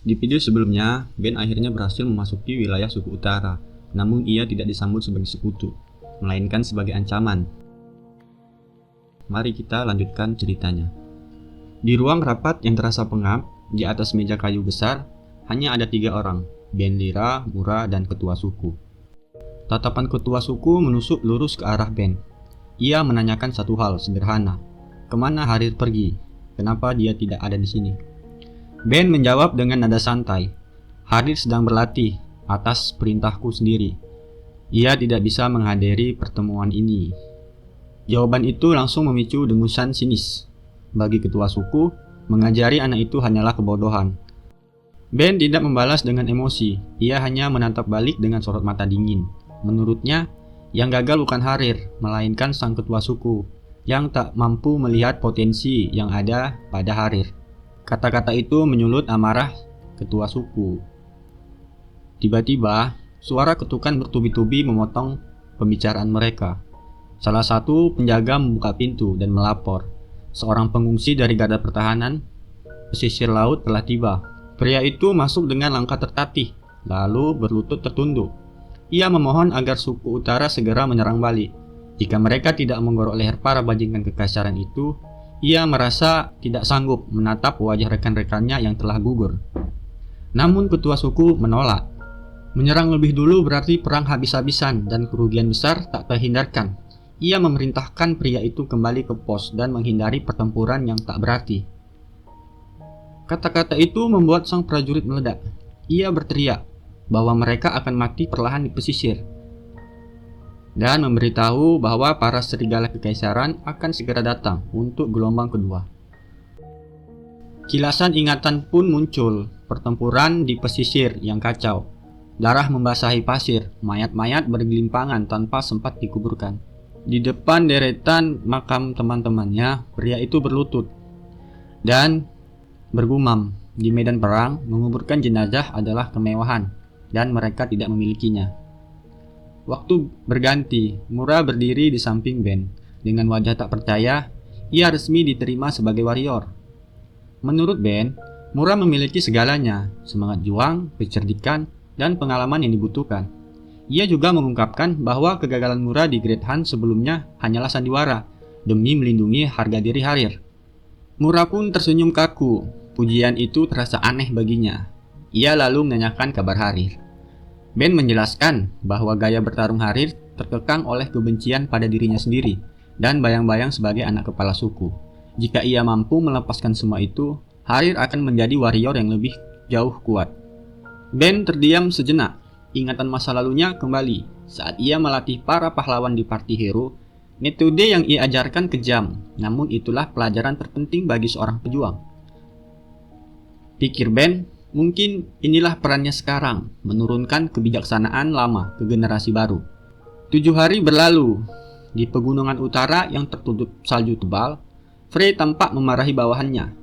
Di video sebelumnya, Ben akhirnya berhasil memasuki wilayah suku utara, namun ia tidak disambut sebagai sekutu, melainkan sebagai ancaman. Mari kita lanjutkan ceritanya. Di ruang rapat yang terasa pengap, di atas meja kayu besar, hanya ada 3 orang, Ben Lyra, Mura, dan ketua suku. Tatapan ketua suku menusuk lurus ke arah Ben. Ia menanyakan satu hal sederhana. Kemana Harir pergi? Kenapa dia tidak ada di sini? Ben menjawab dengan nada santai. Harir sedang berlatih atas perintahku sendiri. Ia tidak bisa menghadiri pertemuan ini. Jawaban itu langsung memicu dengusan sinis. Bagi ketua suku, mengajari anak itu hanyalah kebodohan. Ben tidak membalas dengan emosi. Ia hanya menatap balik dengan sorot mata dingin. Menurutnya, yang gagal bukan Harir, melainkan sang ketua suku yang tak mampu melihat potensi yang ada pada Harir. Kata-kata itu menyulut amarah ketua suku. Tiba-tiba, suara ketukan bertubi-tubi memotong pembicaraan mereka. Salah satu penjaga membuka pintu dan melapor. Seorang pengungsi dari garda pertahanan pesisir laut telah tiba. Pria itu masuk dengan langkah tertatih, lalu berlutut tertunduk. Ia memohon agar suku utara segera menyerang balik. Jika mereka tidak menggorok leher para bajingan kekaisaran itu, ia merasa tidak sanggup menatap wajah rekan-rekannya yang telah gugur. Namun ketua suku menolak. Menyerang lebih dulu berarti perang habis-habisan dan kerugian besar tak terhindarkan. Ia memerintahkan pria itu kembali ke pos dan menghindari pertempuran yang tak berarti. Kata-kata itu membuat sang prajurit meledak. Ia berteriak bahwa mereka akan mati perlahan di pesisir dan memberitahu bahwa para serigala kekaisaran akan segera datang untuk gelombang kedua. Kilasan ingatan pun muncul, pertempuran di pesisir yang kacau. Darah membasahi pasir, mayat-mayat bergelimpangan tanpa sempat dikuburkan. Di depan deretan makam teman-temannya, pria itu berlutut dan bergumam, di medan perang, menguburkan jenazah adalah kemewahan dan mereka tidak memilikinya. Waktu berganti, Mura berdiri di samping Ben. Dengan wajah tak percaya, ia resmi diterima sebagai warrior. Menurut Ben, Mura memiliki segalanya, semangat juang, kecerdikan, dan pengalaman yang dibutuhkan. Ia juga mengungkapkan bahwa kegagalan Mura di Great Hunt sebelumnya hanyalah sandiwara, demi melindungi harga diri Harir. Mura pun tersenyum kaku, pujian itu terasa aneh baginya. Ia lalu menanyakan kabar Harir. Ben menjelaskan bahwa gaya bertarung Harir terkekang oleh kebencian pada dirinya sendiri dan bayang-bayang sebagai anak kepala suku. Jika ia mampu melepaskan semua itu, Harir akan menjadi warrior yang lebih jauh kuat. Ben terdiam sejenak. Ingatan masa lalunya kembali saat ia melatih para pahlawan di Parti Hero. Metode yang ia ajarkan kejam, namun itulah pelajaran terpenting bagi seorang pejuang. Pikir Ben, mungkin inilah perannya sekarang, menurunkan kebijaksanaan lama ke generasi baru. 7 hari berlalu. Di pegunungan utara yang tertutup salju tebal, Frey tampak memarahi bawahannya.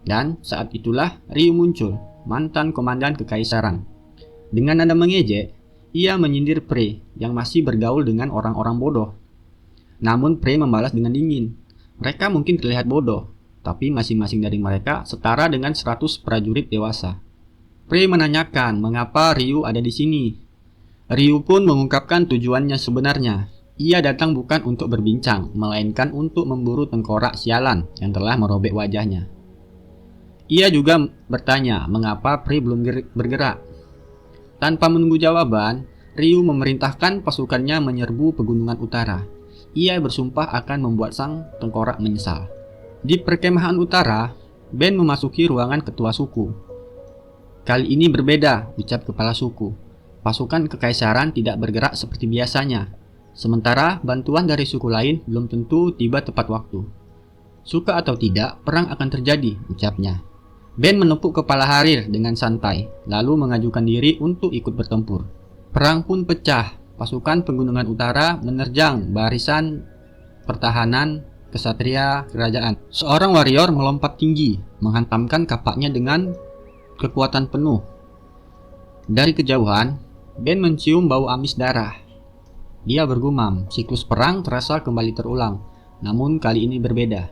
Dan saat itulah Ryu muncul, mantan komandan kekaisaran. Dengan nada mengejek, ia menyindir Frey yang masih bergaul dengan orang-orang bodoh. Namun Frey membalas dengan dingin. Mereka mungkin terlihat bodoh, tapi masing-masing dari mereka setara dengan 100 prajurit dewasa. Frey menanyakan mengapa Ryu ada di sini. Ryu pun mengungkapkan tujuannya sebenarnya. Ia datang bukan untuk berbincang, melainkan untuk memburu tengkorak sialan yang telah merobek wajahnya. Ia juga bertanya mengapa Frey belum bergerak. Tanpa menunggu jawaban, Ryu memerintahkan pasukannya menyerbu pegunungan utara. Ia bersumpah akan membuat sang tengkorak menyesal. Di perkemahan utara, Ben memasuki ruangan ketua suku. Kali ini berbeda, ucap kepala suku. Pasukan kekaisaran tidak bergerak seperti biasanya. Sementara bantuan dari suku lain belum tentu tiba tepat waktu. Suka atau tidak, perang akan terjadi, ucapnya. Ben menepuk kepala Harir dengan santai, lalu mengajukan diri untuk ikut bertempur. Perang pun pecah. Pasukan pegunungan utara menerjang barisan pertahanan kesatria kerajaan. Seorang warrior melompat tinggi, menghantamkan kapaknya dengan kekuatan penuh. Dari kejauhan, Ben mencium bau amis darah. Dia bergumam, siklus perang terasa kembali terulang, namun kali ini berbeda.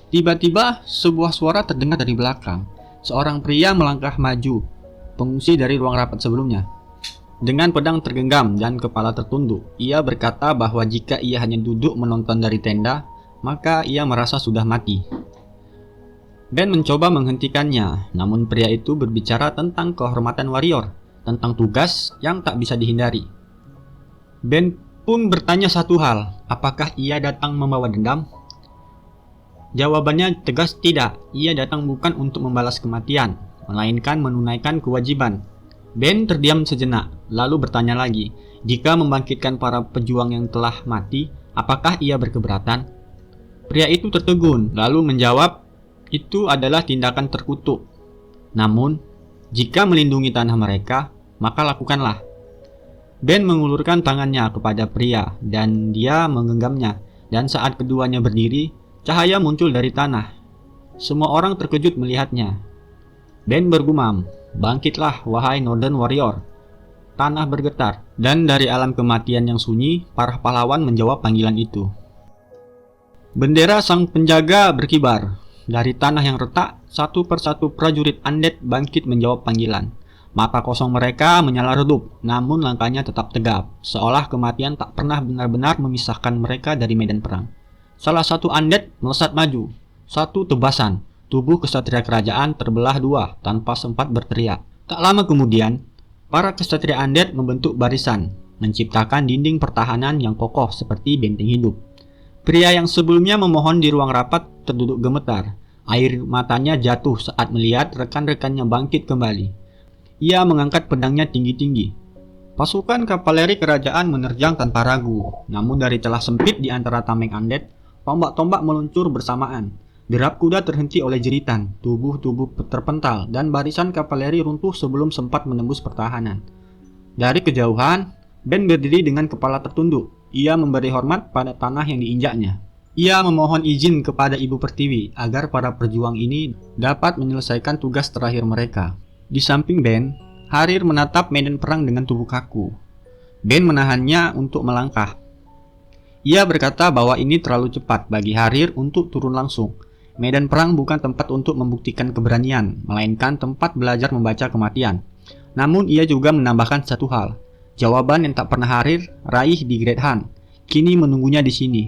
Tiba-tiba, sebuah suara terdengar dari belakang. Seorang pria melangkah maju, pengungsi dari ruang rapat sebelumnya. Dengan pedang tergenggam dan kepala tertunduk, ia berkata bahwa jika ia hanya duduk menonton dari tenda, maka ia merasa sudah mati. Ben mencoba menghentikannya, namun pria itu berbicara tentang kehormatan warrior, tentang tugas yang tak bisa dihindari. Ben pun bertanya satu hal, apakah ia datang membawa dendam? Jawabannya tegas tidak, ia datang bukan untuk membalas kematian, melainkan menunaikan kewajiban. Ben terdiam sejenak, lalu bertanya lagi, jika membangkitkan para pejuang yang telah mati, apakah ia berkeberatan? Pria itu tertegun, lalu menjawab, itu adalah tindakan terkutuk. Namun, jika melindungi tanah mereka, maka lakukanlah. Ben mengulurkan tangannya kepada pria, dan dia menggenggamnya, dan saat keduanya berdiri, cahaya muncul dari tanah. Semua orang terkejut melihatnya. Ben bergumam, bangkitlah wahai Northern Warrior. Tanah bergetar, dan dari alam kematian yang sunyi, para pahlawan menjawab panggilan itu. Bendera sang penjaga berkibar. Dari tanah yang retak, satu persatu prajurit undead bangkit menjawab panggilan. Mata kosong mereka menyala redup, namun langkahnya tetap tegap, seolah kematian tak pernah benar-benar memisahkan mereka dari medan perang. Salah satu undead melesat maju. Satu tebasan, tubuh kesatria kerajaan terbelah dua tanpa sempat berteriak. Tak lama kemudian, para kesatria undead membentuk barisan, menciptakan dinding pertahanan yang kokoh seperti benteng hidup. Pria yang sebelumnya memohon di ruang rapat terduduk gemetar. Air matanya jatuh saat melihat rekan-rekannya bangkit kembali. Ia mengangkat pedangnya tinggi-tinggi. Pasukan kavaleri kerajaan menerjang tanpa ragu. Namun dari celah sempit di antara tameng undead, tombak-tombak meluncur bersamaan. Derap kuda terhenti oleh jeritan, tubuh-tubuh terpental, dan barisan kavaleri runtuh sebelum sempat menembus pertahanan. Dari kejauhan, Ben berdiri dengan kepala tertunduk. Ia memberi hormat pada tanah yang diinjaknya. Ia memohon izin kepada Ibu Pertiwi agar para pejuang ini dapat menyelesaikan tugas terakhir mereka. Di samping Ben, Harir menatap medan perang dengan tubuh kaku. Ben menahannya untuk melangkah. Ia berkata bahwa ini terlalu cepat bagi Harir untuk turun langsung. Medan perang bukan tempat untuk membuktikan keberanian, melainkan tempat belajar membaca kematian. Namun ia juga menambahkan satu hal. Jawaban yang tak pernah Harir raih di Great Hunt, kini menunggunya di sini.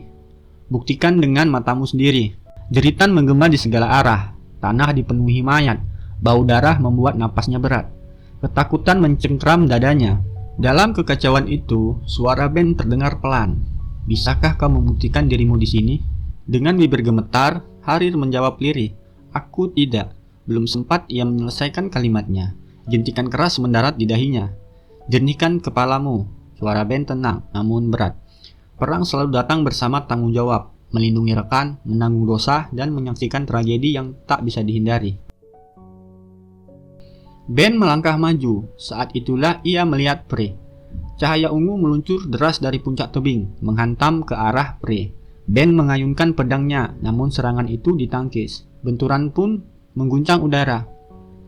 Buktikan dengan matamu sendiri. Jeritan menggema di segala arah. Tanah dipenuhi mayat. Bau darah membuat napasnya berat. Ketakutan mencengkram dadanya. Dalam kekacauan itu, suara Ben terdengar pelan. Bisakah kau membuktikan dirimu di sini? Dengan bibir gemetar, Harir menjawab lirih. Aku tidak. Belum sempat ia menyelesaikan kalimatnya. Jentikan keras mendarat di dahinya. Jernihkan kepalamu. Suara Ben tenang, namun berat. Perang selalu datang bersama tanggung jawab, melindungi rekan, menanggung dosa, dan menyaksikan tragedi yang tak bisa dihindari. Ben melangkah maju. Saat itulah ia melihat Pre. Cahaya ungu meluncur deras dari puncak tebing, menghantam ke arah Pre. Ben mengayunkan pedangnya, namun serangan itu ditangkis. Benturan pun mengguncang udara.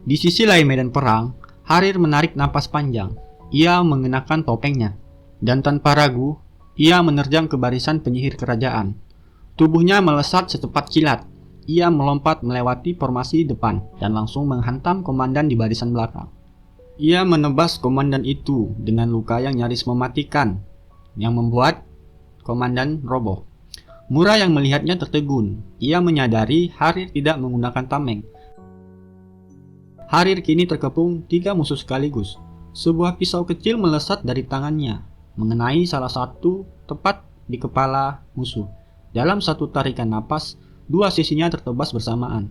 Di sisi lain medan perang, Harir menarik napas panjang. Ia mengenakan topengnya, dan tanpa ragu, ia menerjang ke barisan penyihir kerajaan. Tubuhnya melesat secepat kilat. Ia melompat melewati formasi depan, dan langsung menghantam komandan di barisan belakang. Ia menebas komandan itu dengan luka yang nyaris mematikan, yang membuat komandan roboh. Mura yang melihatnya tertegun. Ia menyadari Harir tidak menggunakan tameng. Harir kini terkepung 3 musuh sekaligus. Sebuah pisau kecil melesat dari tangannya, mengenai salah satu tepat di kepala musuh. Dalam satu tarikan napas, 2 sisinya tertebas bersamaan.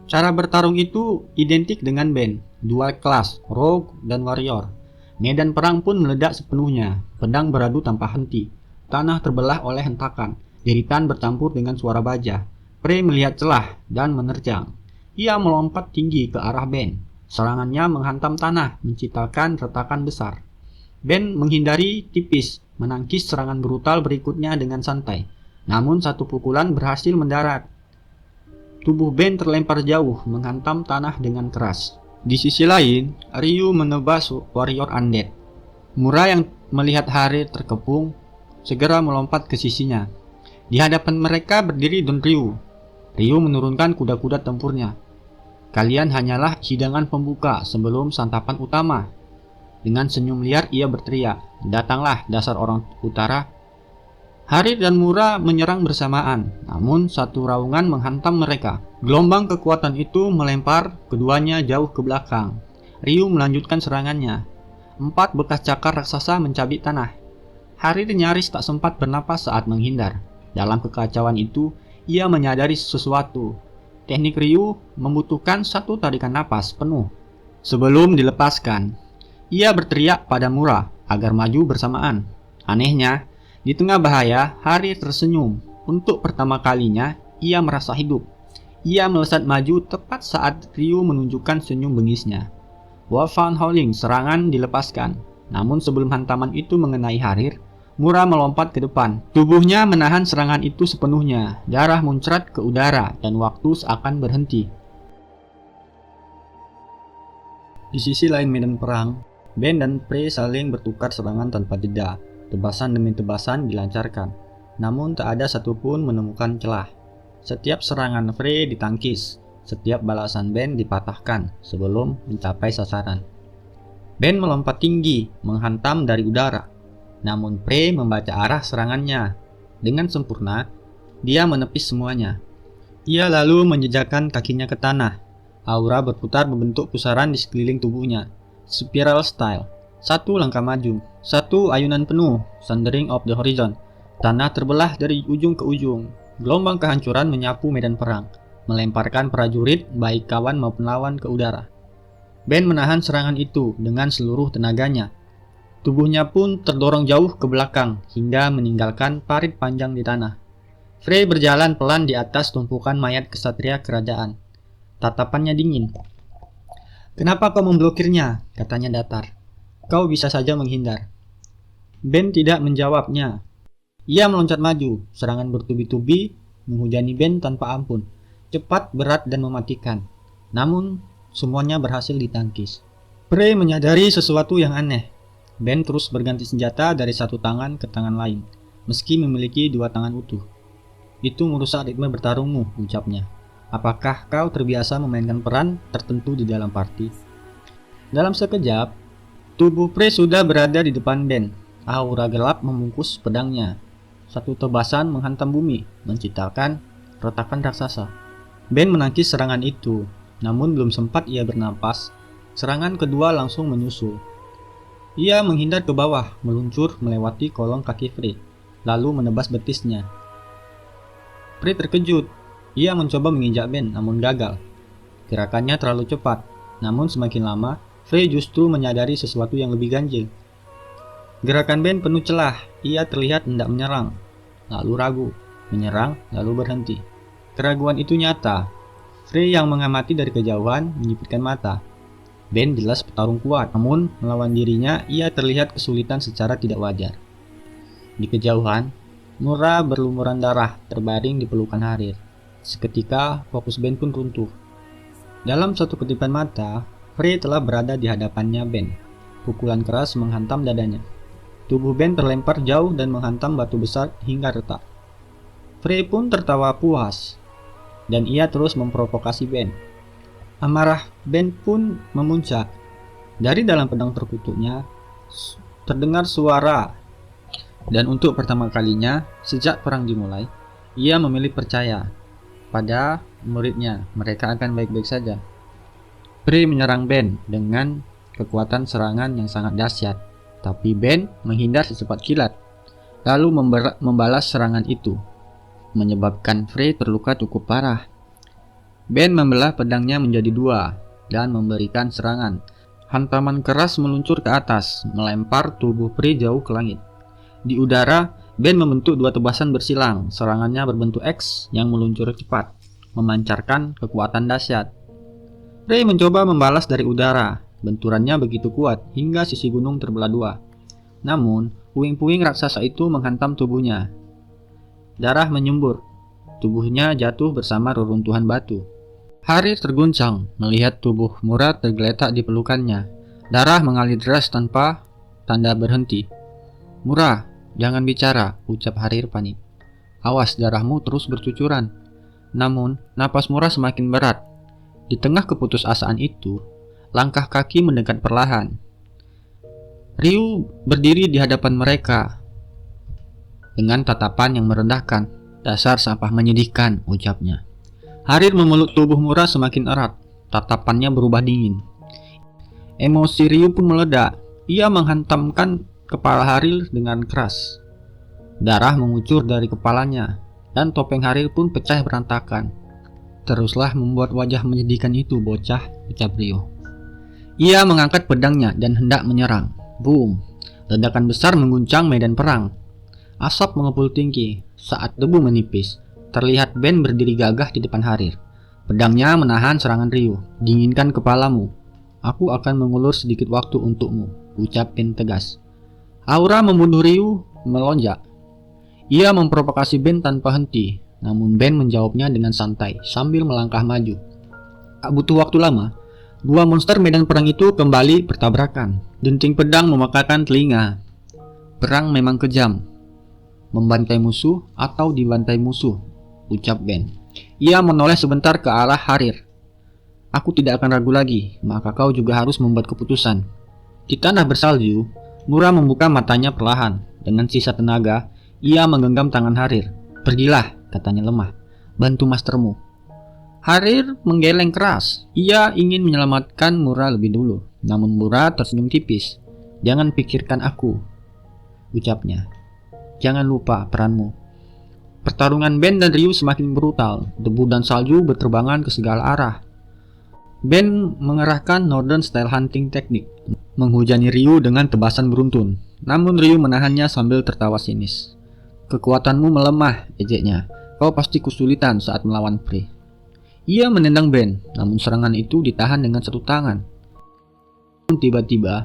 Cara bertarung itu identik dengan Ben, dual kelas, rogue dan warrior. Medan perang pun meledak sepenuhnya, pedang beradu tanpa henti. Tanah terbelah oleh hentakan, jeritan bercampur dengan suara baja. Pre melihat celah dan menerjang. Ia melompat tinggi ke arah Ben. Serangannya menghantam tanah, menciptakan retakan besar. Ben menghindari tipis, menangkis serangan brutal berikutnya dengan santai. Namun satu pukulan berhasil mendarat. Tubuh Ben terlempar jauh, menghantam tanah dengan keras. Di sisi lain, Ryu menebas warrior undead. Mura yang melihat Harir terkepung, segera melompat ke sisinya. Di hadapan mereka berdiri Don Ryu. Ryu menurunkan kuda-kuda tempurnya. Kalian hanyalah hidangan pembuka sebelum santapan utama. Dengan senyum liar ia berteriak, datanglah dasar orang utara. Harir dan Mura menyerang bersamaan, namun satu raungan menghantam mereka. Gelombang kekuatan itu melempar keduanya jauh ke belakang. Ryu melanjutkan serangannya. 4 bekas cakar raksasa mencabik tanah. Harir nyaris tak sempat bernapas saat menghindar. Dalam kekacauan itu, ia menyadari sesuatu. Teknik Ryu membutuhkan satu tarikan napas penuh sebelum dilepaskan. Ia berteriak pada Mura agar maju bersamaan. Anehnya, di tengah bahaya, Harir tersenyum. Untuk pertama kalinya, ia merasa hidup. Ia melesat maju tepat saat Ryu menunjukkan senyum bengisnya. Wolfhound Howling serangan dilepaskan. Namun sebelum hantaman itu mengenai Harir, Mura melompat ke depan. Tubuhnya menahan serangan itu sepenuhnya. Darah muncrat ke udara dan waktu seakan berhenti. Di sisi lain medan perang, Ben dan Prey saling bertukar serangan tanpa jeda. Tebasan demi tebasan dilancarkan. Namun tak ada satupun menemukan celah. Setiap serangan Prey ditangkis. Setiap balasan Ben dipatahkan sebelum mencapai sasaran. Ben melompat tinggi, menghantam dari udara. Namun Prey membaca arah serangannya. Dengan sempurna, dia menepis semuanya. Ia lalu menjejakkan kakinya ke tanah. Aura berputar membentuk pusaran di sekeliling tubuhnya. Spiral style. 1 langkah maju, 1 ayunan penuh, Sundering of the Horizon. Tanah terbelah dari ujung ke ujung. Gelombang kehancuran menyapu medan perang, melemparkan prajurit baik kawan maupun lawan ke udara. Ben menahan serangan itu dengan seluruh tenaganya. Tubuhnya pun terdorong jauh ke belakang hingga meninggalkan parit panjang di tanah. Frey berjalan pelan di atas tumpukan mayat kesatria kerajaan. Tatapannya dingin. "Kenapa kau memblokirnya?" katanya datar. "Kau bisa saja menghindar." Ben tidak menjawabnya. Ia meloncat maju, serangan bertubi-tubi menghujani Ben tanpa ampun. Cepat, berat, dan mematikan. Namun, semuanya berhasil ditangkis. Frey menyadari sesuatu yang aneh. Ben terus berganti senjata dari satu tangan ke tangan lain, meski memiliki 2 tangan utuh. "Itu merusak ritme bertarungmu," ucapnya. "Apakah kau terbiasa memainkan peran tertentu di dalam party?" Dalam sekejap, tubuh Prey sudah berada di depan Ben. Aura gelap membungkus pedangnya. Satu tebasan menghantam bumi, menciptakan retakan raksasa. Ben menangkis serangan itu, namun belum sempat ia bernapas, serangan kedua langsung menyusul. Ia menghindar ke bawah, meluncur melewati kolong kaki Frey, lalu menebas betisnya. Frey terkejut. Ia mencoba menginjak Ben, namun gagal. Gerakannya terlalu cepat, namun semakin lama, Frey justru menyadari sesuatu yang lebih ganjil. Gerakan Ben penuh celah. Ia terlihat hendak menyerang, lalu ragu, menyerang, lalu berhenti. Keraguan itu nyata. Frey yang mengamati dari kejauhan menyipitkan mata. Ben jelas petarung kuat, namun melawan dirinya ia terlihat kesulitan secara tidak wajar. Di kejauhan, Mura berlumuran darah terbaring di pelukan Harir. Seketika, fokus Ben pun runtuh. Dalam satu kedipan mata, Frey telah berada di hadapannya Ben. Pukulan keras menghantam dadanya. Tubuh Ben terlempar jauh dan menghantam batu besar hingga retak. Frey pun tertawa puas, dan ia terus memprovokasi Ben. Amarah Ben pun memuncak. Dari dalam pedang terkutuknya terdengar suara. Dan untuk pertama kalinya sejak perang dimulai, ia memilih percaya pada muridnya, mereka akan baik-baik saja. Frey menyerang Ben dengan kekuatan serangan yang sangat dahsyat, tapi Ben menghindar secepat kilat, lalu membalas serangan itu, menyebabkan Frey terluka cukup parah. Ben membelah pedangnya menjadi 2 dan memberikan serangan. Hantaman keras meluncur ke atas, melempar tubuh Frey jauh ke langit. Di udara, Ben membentuk 2 tebasan bersilang. Serangannya berbentuk X yang meluncur cepat, memancarkan kekuatan dahsyat. Frey mencoba membalas dari udara. Benturannya begitu kuat hingga sisi gunung terbelah 2. Namun, puing-puing raksasa itu menghantam tubuhnya. Darah menyembur. Tubuhnya jatuh bersama reruntuhan batu. Harir terguncang melihat tubuh Mura tergeletak di pelukannya. Darah mengalir deras tanpa tanda berhenti. "Mura, jangan bicara," ucap Harir panik. "Awas, darahmu terus bercucuran." Namun, napas Mura semakin berat. Di tengah keputusasaan itu, langkah kaki mendekat perlahan. Ryu berdiri di hadapan mereka dengan tatapan yang merendahkan. "Dasar sampah menyedihkan," ucapnya. Harir memeluk tubuh Mura semakin erat. Tatapannya berubah dingin. Emosi Ryu pun meledak. Ia menghantamkan kepala Harir dengan keras. Darah mengucur dari kepalanya, dan topeng Harir pun pecah berantakan. "Teruslah membuat wajah menyedihkan itu, bocah," ucap Ryu. Ia mengangkat pedangnya dan hendak menyerang. Boom! Ledakan besar mengguncang medan perang. Asap mengepul tinggi. Saat debu menipis, terlihat Ben berdiri gagah di depan Harir. Pedangnya menahan serangan Ryu. "Dinginkan kepalamu. Aku akan mengulur sedikit waktu untukmu," ucap Ben tegas. Aura membunuh Ryu melonjak. Ia memprovokasi Ben tanpa henti, namun Ben menjawabnya dengan santai sambil melangkah maju. Tak butuh waktu lama, dua monster medan perang itu kembali bertabrakan. Denting pedang memekakan telinga. Perang memang kejam. "Membantai musuh atau dibantai musuh," ucap Ben. Ia menoleh sebentar ke arah Harir. "Aku tidak akan ragu lagi, maka kau juga harus membuat keputusan." Di tanah bersalju, Mura membuka matanya perlahan. Dengan sisa tenaga, ia menggenggam tangan Harir. "Pergilah," katanya lemah. "Bantu mastermu." Harir menggeleng keras. Ia ingin menyelamatkan Mura lebih dulu, namun Mura tersenyum tipis. "Jangan pikirkan aku," ucapnya. "Jangan lupa peranmu." Pertarungan Ben dan Ryu semakin brutal. Debu dan salju berterbangan ke segala arah. Ben mengerahkan Northern Style Hunting Technique, menghujani Ryu dengan tebasan beruntun. Namun Ryu menahannya sambil tertawa sinis. "Kekuatanmu melemah," ejeknya. "Kau pasti kesulitan saat melawan Prey." Ia menendang Ben, namun serangan itu ditahan dengan satu tangan. Tiba-tiba,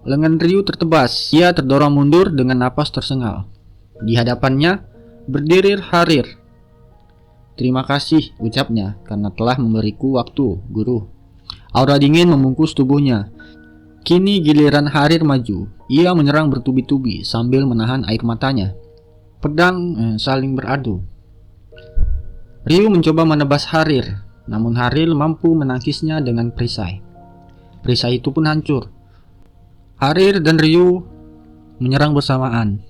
lengan Ryu tertebas. Ia terdorong mundur dengan napas tersengal. Di hadapannya berdiri Harir. "Terima kasih," ucapnya, "karena telah memberiku waktu, guru." Aura dingin membungkus tubuhnya. Kini giliran Harir maju. Ia menyerang bertubi-tubi sambil menahan air matanya. Pedang saling beradu. Ryu mencoba menebas Harir, namun Harir mampu menangkisnya dengan perisai. Perisai itu pun hancur. Harir dan Ryu menyerang bersamaan,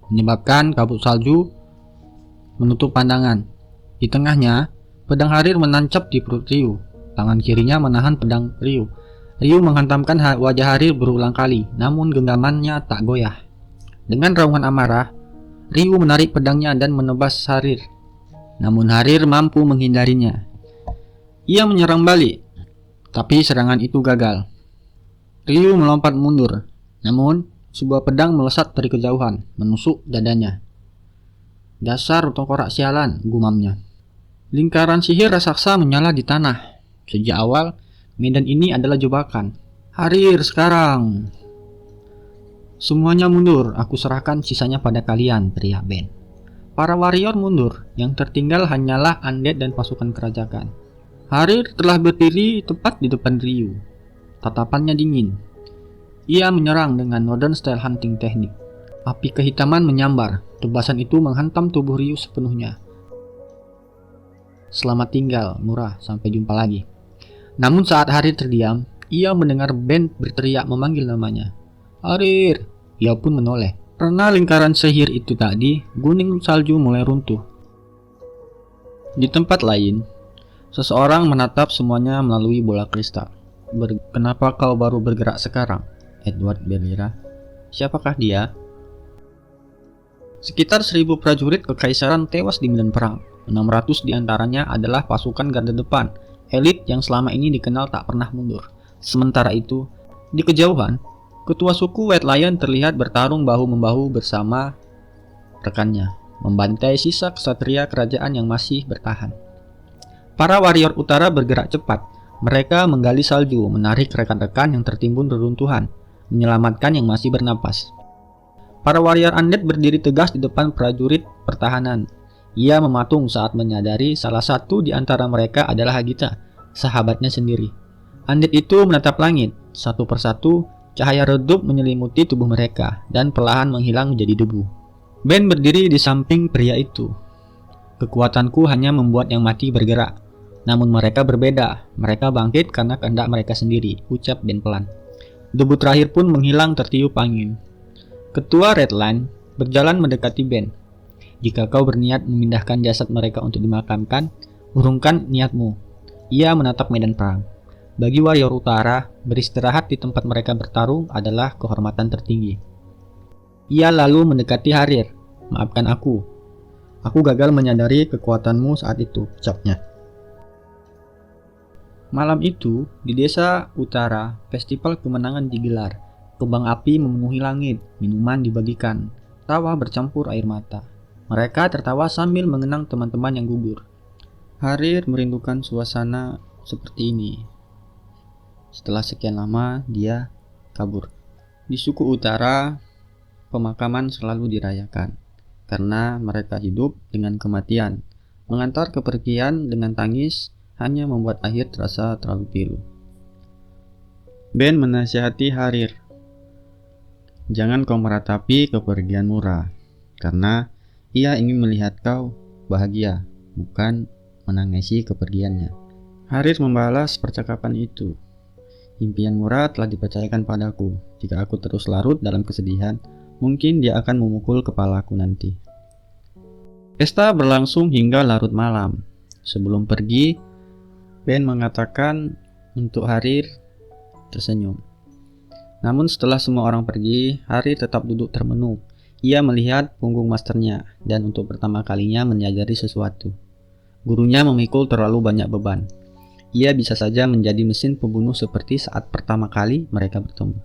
menyebabkan kabut salju menutup pandangan. Di tengahnya, pedang Harir menancap di perut Ryu. Tangan kirinya menahan pedang Ryu. Ryu menghantamkan wajah Harir berulang kali, namun genggamannya tak goyah. Dengan raungan amarah, Ryu menarik pedangnya dan menebas Harir. Namun Harir mampu menghindarinya. Ia menyerang balik, tapi serangan itu gagal. Ryu melompat mundur, namun sebuah pedang melesat dari kejauhan, menusuk dadanya. "Dasar tengkorak sialan," gumamnya. Lingkaran sihir raksasa menyala di tanah. Sejak awal, medan ini adalah jebakan. "Harir sekarang!" "Semuanya mundur, aku serahkan sisanya pada kalian," teriak Ben. Para warrior mundur, yang tertinggal hanyalah undead dan pasukan kerajaan. Harir telah berdiri tepat di depan Ryu. Tatapannya dingin. Ia menyerang dengan Northern Style Hunting Technique. Api kehitaman menyambar. Tebasan itu menghantam tubuh Ryu sepenuhnya. "Selamat tinggal, Mura. Sampai jumpa lagi." Namun saat Harir terdiam, ia mendengar Ben berteriak memanggil namanya. "Harir!" Ia pun menoleh. Karena lingkaran sihir itu tadi, gunung salju mulai runtuh. Di tempat lain, seseorang menatap semuanya melalui bola kristal. "Kenapa kau baru bergerak sekarang, Edward Belira? Siapakah dia?" Sekitar 1000 prajurit kekaisaran tewas di medan perang. 600 diantaranya adalah pasukan garda depan, elit yang selama ini dikenal tak pernah mundur. Sementara itu, di kejauhan, ketua suku White Lion terlihat bertarung bahu-membahu bersama rekannya, membantai sisa ksatria kerajaan yang masih bertahan. Para warrior utara bergerak cepat. Mereka menggali salju, menarik rekan-rekan yang tertimbun reruntuhan, menyelamatkan yang masih bernapas. Para warrior undead berdiri tegas di depan prajurit pertahanan. Ia mematung saat menyadari salah satu di antara mereka adalah Hagita, sahabatnya sendiri. Undead itu menatap langit. Satu persatu, cahaya redup menyelimuti tubuh mereka dan perlahan menghilang menjadi debu. Ben berdiri di samping pria itu. "Kekuatanku hanya membuat yang mati bergerak. Namun mereka berbeda. Mereka bangkit karena kehendak mereka sendiri, ucap Ben pelan. Debu terakhir pun menghilang tertiup angin. Ketua Redline berjalan mendekati Ben. Jika kau berniat memindahkan jasad mereka untuk dimakamkan, urungkan niatmu. Ia menatap medan perang. Bagi warrior utara, beristirahat di tempat mereka bertarung adalah kehormatan tertinggi. Ia lalu mendekati Harir. Maafkan aku. Aku gagal menyadari kekuatanmu saat itu, ucapnya. Malam itu, di desa utara, festival kemenangan digelar. Kembang api memenuhi langit, minuman dibagikan, tawa bercampur air mata. Mereka tertawa sambil mengenang teman-teman yang gugur. Harir merindukan suasana seperti ini. Setelah sekian lama, dia kabur. Di suku utara, pemakaman selalu dirayakan, karena mereka hidup dengan kematian. Mengantar kepergian dengan tangis hanya membuat akhir terasa terlalu pilu. Ben menasihati Harir. Jangan kau meratapi kepergian Mura, karena ia ingin melihat kau bahagia, bukan menangisi kepergiannya. Harir membalas percakapan itu. Impian Mura telah dipercayakan padaku. Jika aku terus larut dalam kesedihan, mungkin dia akan memukul kepalaku nanti. Pesta berlangsung hingga larut malam. Sebelum pergi, Ben mengatakan untuk Harir tersenyum. Namun setelah semua orang pergi, Harir tetap duduk termenung. Ia melihat punggung masternya dan untuk pertama kalinya menyadari sesuatu. Gurunya memikul terlalu banyak beban. Ia bisa saja menjadi mesin pembunuh seperti saat pertama kali mereka bertemu.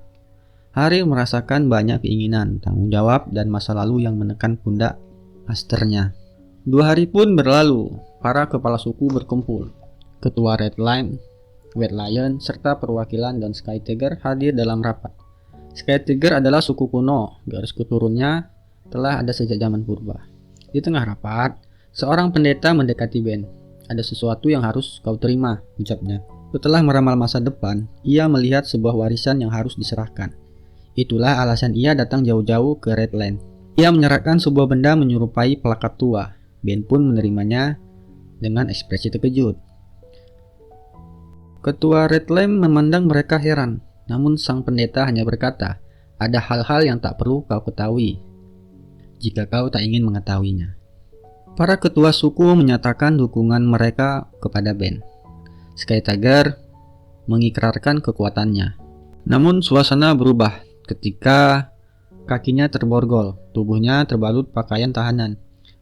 Harir merasakan banyak keinginan, tanggung jawab, dan masa lalu yang menekan pundak masternya. 2 hari pun berlalu. Para kepala suku berkumpul. Ketua Redline, White Lion, serta perwakilan dan Sky Tiger hadir dalam rapat. Sky Tiger adalah suku kuno, garis keturunnya telah ada sejak zaman purba. Di tengah rapat, seorang pendeta mendekati Ben. Ada sesuatu yang harus kau terima, ucapnya. Setelah meramal masa depan, ia melihat sebuah warisan yang harus diserahkan. Itulah alasan ia datang jauh-jauh ke Redline. Ia menyerahkan sebuah benda menyerupai plakat tua. Ben pun menerimanya dengan ekspresi terkejut. Ketua Redline memandang mereka heran, namun sang pendeta hanya berkata, ada hal-hal yang tak perlu kau ketahui, jika kau tak ingin mengetahuinya. Para ketua suku menyatakan dukungan mereka kepada Ben. Sky Tiger mengikrarkan kekuatannya. Namun suasana berubah ketika kakinya terborgol, tubuhnya terbalut pakaian tahanan.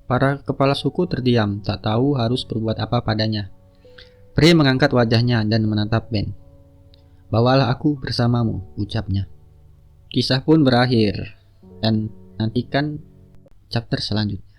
Para kepala suku terdiam, tak tahu harus berbuat apa padanya. Pria mengangkat wajahnya dan menatap Ben. Bawalah aku bersamamu, ucapnya. Kisah pun berakhir, dan nantikan chapter selanjutnya.